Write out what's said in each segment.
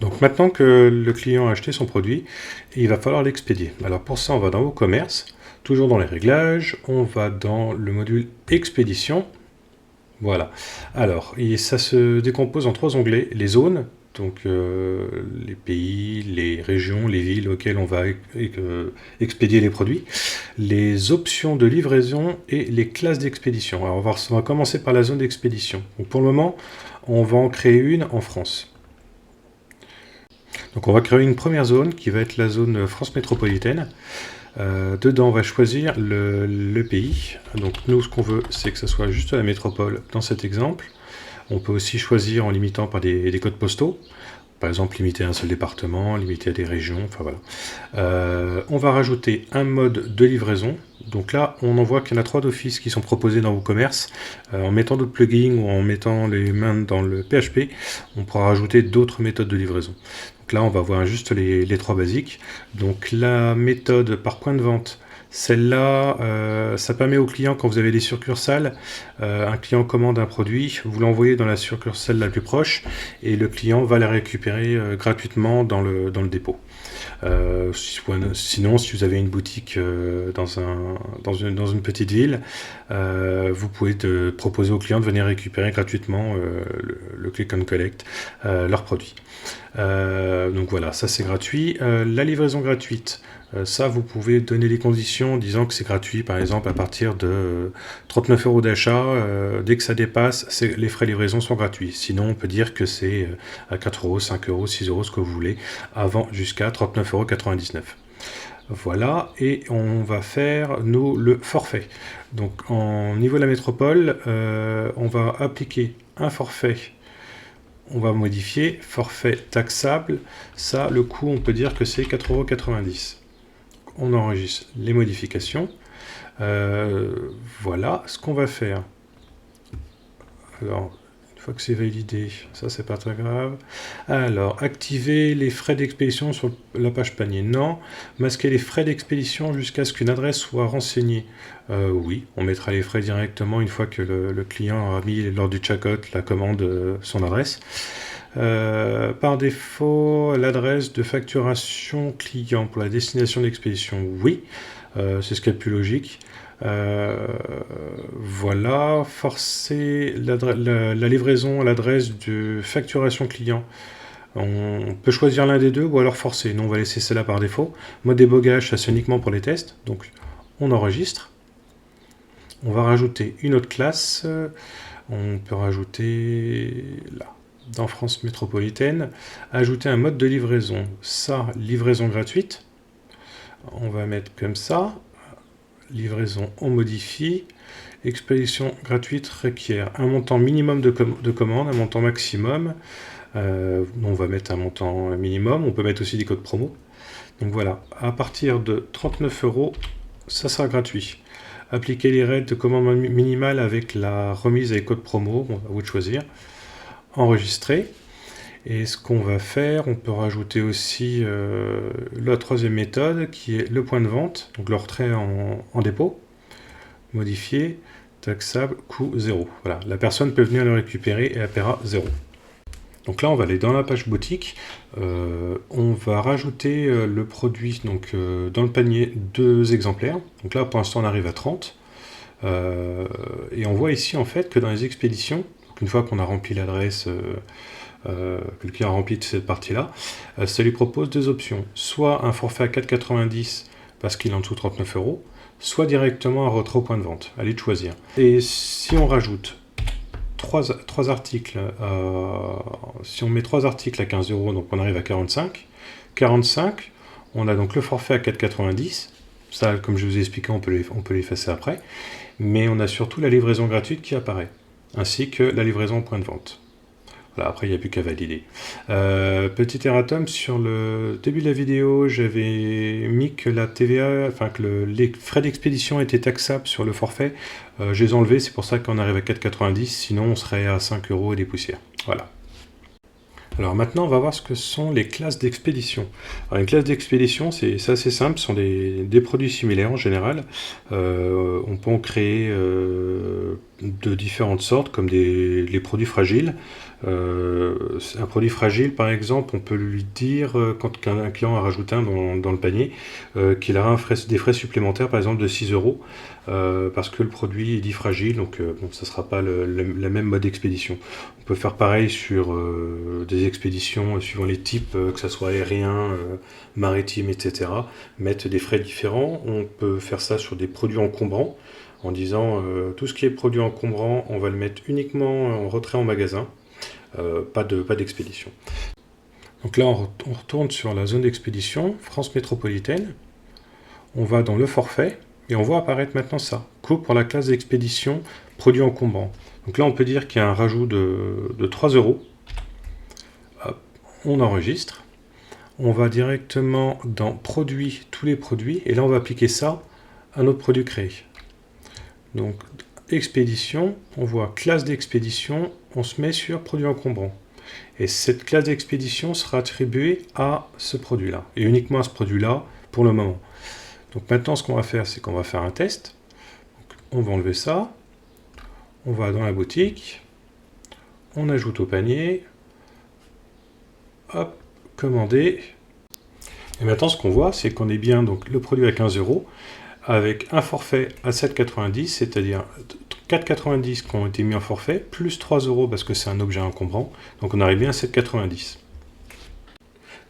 Donc maintenant que le client a acheté son produit, il va falloir l'expédier. Alors pour ça, on va dans vos commerces, toujours dans les réglages, on va dans le module expédition. Voilà. Alors, ça se décompose en 3 onglets. Les zones, donc les pays, les régions, les villes auxquelles on va expédier les produits, les options de livraison et les classes d'expédition. Alors on va commencer par la zone d'expédition. Donc pour le moment, on va en créer une en France. Donc on va créer une première zone qui va être la zone France métropolitaine. Dedans, on va choisir le pays. Donc nous, ce qu'on veut, c'est que ce soit juste la métropole dans cet exemple. On peut aussi choisir en limitant par des codes postaux. Par exemple, limiter à un seul département, limiter à des régions, enfin voilà. On va rajouter un mode de livraison. Donc là, on en voit qu'il y en a 3 d'office qui sont proposés dans vos commerces. En mettant d'autres plugins ou en mettant les mains dans le PHP, on pourra rajouter d'autres méthodes de livraison. Donc là, on va voir juste les 3 basiques. Donc la méthode par point de vente, celle-là, ça permet au client, quand vous avez des succursales, un client commande un produit, vous l'envoyez dans la succursale la plus proche, et le client va la récupérer gratuitement dans le dépôt. Sinon, si vous avez une boutique dans une petite ville, vous pouvez proposer au client de venir récupérer gratuitement le click and collect, leurs produits. Donc voilà, ça c'est gratuit. La livraison gratuite, ça vous pouvez donner les conditions en disant que c'est gratuit, par exemple à partir de 39 € d'achat. Dès que ça dépasse, les frais de livraison sont gratuits. Sinon, on peut dire que c'est à 4 €, 5 €, 6 €, ce que vous voulez, avant jusqu'à 39,99 €. Voilà, et on va faire, nous, le forfait. Donc, au niveau de la métropole, on va appliquer un forfait. On va modifier forfait taxable. Ça, le coût, on peut dire que c'est 4,90 €. On enregistre les modifications. Voilà ce qu'on va faire. Alors, une fois que c'est validé, ça c'est pas très grave. Alors, activer les frais d'expédition sur la page panier. Non. Masquer les frais d'expédition jusqu'à ce qu'une adresse soit renseignée. Oui, on mettra les frais directement une fois que le client aura mis lors du checkout la commande son adresse. Par défaut, l'adresse de facturation client pour la destination d'expédition. Oui, c'est ce qui est le plus logique. Voilà, forcer la livraison à l'adresse de facturation client. On peut choisir l'un des deux ou alors forcer. Nous, on va laisser celle-là par défaut. Mode débogage, ça c'est uniquement pour les tests. Donc, on enregistre. On va rajouter une autre classe. On peut rajouter là, dans France métropolitaine, ajouter un mode de livraison. Ça, livraison gratuite. On va mettre comme ça. Livraison, on modifie. Expédition gratuite requiert un montant minimum de commande, un montant maximum. On va mettre un montant minimum. On peut mettre aussi des codes promo. Donc voilà, à partir de 39 €, ça sera gratuit. Appliquer les règles de commande minimale avec la remise avec code promo. Bon, à vous de choisir. Enregistrer. Et ce qu'on va faire, on peut rajouter aussi la 3e méthode qui est le point de vente, donc le retrait en dépôt, modifier, taxable, coût 0. Voilà, la personne peut venir le récupérer et elle paiera 0. Donc là, on va aller dans la page boutique, on va rajouter le produit donc, dans le panier 2 exemplaires. Donc là, pour l'instant, on arrive à 30. Et on voit ici en fait que dans les expéditions, donc une fois qu'on a rempli l'adresse, que le client a rempli de cette partie-là, ça lui propose 2 options. Soit un forfait à 4,90 parce qu'il est en dessous de 39 €, soit directement un retrait au point de vente. Allez de choisir. Et si on rajoute 3 articles, si on met 3 articles à 15 €, donc on arrive à 45. 45, on a donc le forfait à 4,90. Ça, comme je vous ai expliqué, on peut l'effacer après. Mais on a surtout la livraison gratuite qui apparaît, ainsi que la livraison au point de vente. Voilà, après, il n'y a plus qu'à valider. Petit erratum, sur le début de la vidéo, j'avais mis que la TVA, enfin que les frais d'expédition étaient taxables sur le forfait. Je les ai enlevés, c'est pour ça qu'on arrive à 4,90, sinon on serait à 5 € et des poussières. Voilà. Alors maintenant, on va voir ce que sont les classes d'expédition. Alors une classe d'expédition, c'est assez simple, ce sont des produits similaires en général. On peut en créer de différentes sortes, comme les produits fragiles. Un produit fragile, par exemple, on peut lui dire, quand un client a rajouté un dans le panier, qu'il aura des frais supplémentaires, par exemple de 6 euros, parce que le produit est dit fragile, donc bon, ça ne sera pas la même mode d'expédition. On peut faire pareil sur des expéditions suivant les types, que ce soit aérien, maritime, etc. Mettre des frais différents. On peut faire ça sur des produits encombrants, en disant tout ce qui est produit encombrant, on va le mettre uniquement en retrait en magasin, pas d'expédition. Donc là, on retourne sur la zone d'expédition, France métropolitaine. On va dans le forfait et on voit apparaître maintenant ça. Coût pour la classe d'expédition, produit encombrant. Donc là, on peut dire qu'il y a un rajout de 3 euros. Hop, on enregistre. On va directement dans produits, tous les produits, et là, on va appliquer ça à notre produit créé. Donc, expédition, on voit classe d'expédition, on se met sur produit encombrant. Et cette classe d'expédition sera attribuée à ce produit-là, et uniquement à ce produit-là pour le moment. Donc maintenant, ce qu'on va faire, c'est qu'on va faire un test. Donc, on va enlever ça, on va dans la boutique, on ajoute au panier, hop, commander. Et maintenant, ce qu'on voit, c'est qu'on est bien donc le produit à 15 euros, avec un forfait à 7,90, c'est-à-dire 4,90 qui ont été mis en forfait, plus 3 euros parce que c'est un objet encombrant, donc on arrive bien à 7,90.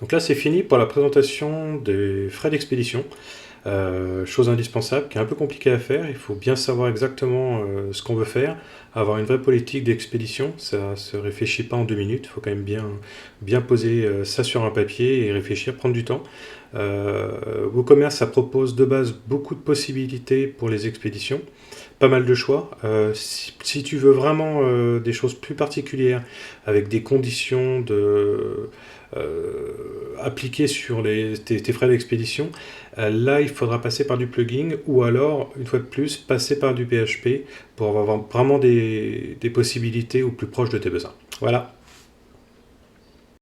Donc là c'est fini pour la présentation des frais d'expédition, chose indispensable, qui est un peu compliquée à faire. Il faut bien savoir exactement ce qu'on veut faire, avoir une vraie politique d'expédition, ça se réfléchit pas en 2 minutes, il faut quand même bien poser ça sur un papier et réfléchir, prendre du temps. WooCommerce, ça propose de base beaucoup de possibilités pour les expéditions, pas mal de choix. Si tu veux vraiment des choses plus particulières, avec des conditions appliquées sur tes frais d'expédition, là il faudra passer par du plugin, ou alors, une fois de plus, passer par du PHP pour avoir vraiment des possibilités au plus proche de tes besoins. Voilà.